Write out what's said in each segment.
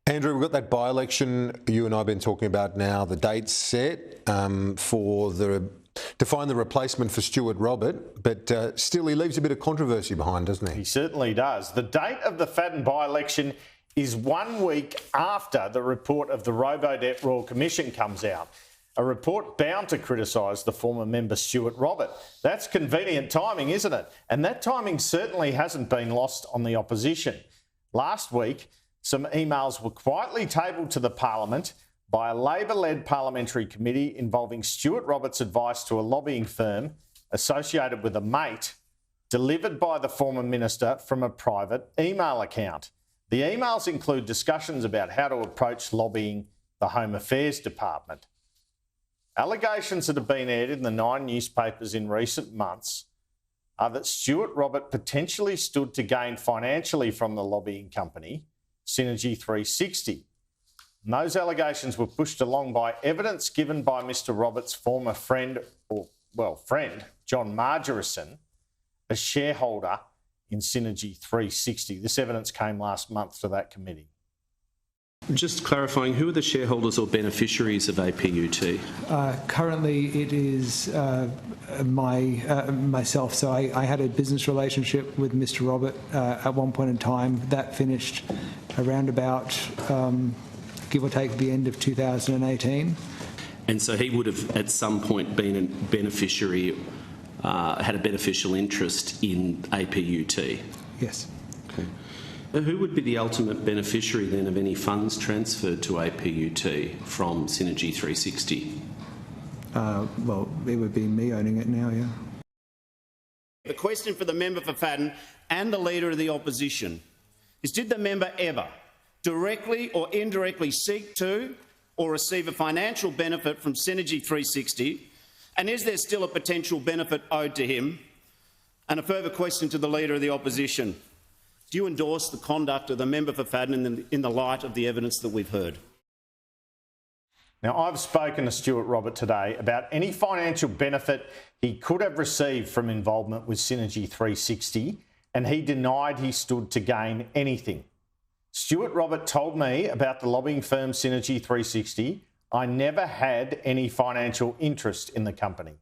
Andrew, we've got that by-election you and I have been talking about now. The date's set to find the replacement for Stuart Robert, but still he leaves a bit of controversy behind, doesn't he? He certainly does. The date of the Fadden by-election is 1 week after the report of the Robodebt Royal Commission comes out, a report bound to criticise the former member Stuart Robert. That's convenient timing, isn't it? And that timing certainly hasn't been lost on the opposition. Last week, some emails were quietly tabled to the Parliament by a Labor-led parliamentary committee involving Stuart Robert's advice to a lobbying firm associated with a mate, delivered by the former minister from a private email account. The emails include discussions about how to approach lobbying the Home Affairs Department. Allegations that have been aired in the 9 newspapers in recent months are that Stuart Robert potentially stood to gain financially from the lobbying company, Synergy 360. And those allegations were pushed along by evidence given by Mr Robert's former friend, John Margerison, a shareholder in Synergy 360. This evidence came last month to that committee. Just clarifying, who are the shareholders or beneficiaries of APUT? Currently, it is myself. So I had a business relationship with Mr Robert at one point in time. That finished around about, give or take, the end of 2018. And so he would have at some point been a beneficiary, had a beneficial interest in APUT? Yes. Okay. Who would be the ultimate beneficiary then of any funds transferred to APUT from Synergy 360? Well, it would be me owning it now, yeah. The question for the member for Fadden and the Leader of the Opposition is, did the member ever directly or indirectly seek to or receive a financial benefit from Synergy 360, and is there still a potential benefit owed to him? And a further question to the Leader of the Opposition. Do you endorse the conduct of the member for Fadden in the light of the evidence that we've heard? Now, I've spoken to Stuart Robert today about any financial benefit he could have received from involvement with Synergy 360, and he denied he stood to gain anything. Stuart Robert told me about the lobbying firm Synergy 360. I never had any financial interest in the company.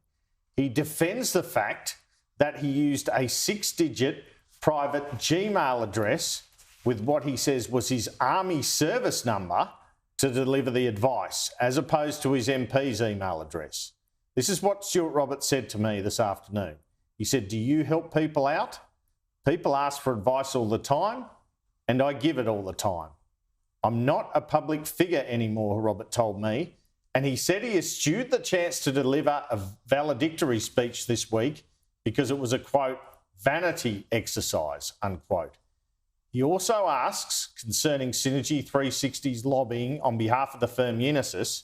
He defends the fact that he used a 6-digit private Gmail address with what he says was his army service number to deliver the advice, as opposed to his MP's email address. This is what Stuart Robert said to me this afternoon. He said, "Do you help people out? People ask for advice all the time, and I give it all the time. I'm not a public figure anymore," Robert told me. And he said he eschewed the chance to deliver a valedictory speech this week because it was a, quote, vanity exercise, unquote. He also asks, concerning Synergy 360's lobbying on behalf of the firm Unisys,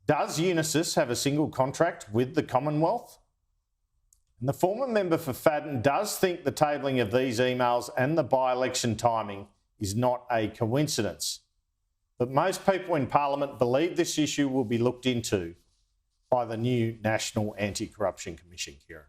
does Unisys have a single contract with the Commonwealth? And the former member for Fadden does think the tabling of these emails and the by-election timing is not a coincidence. But most people in Parliament believe this issue will be looked into by the new National Anti-Corruption Commission, Kieran.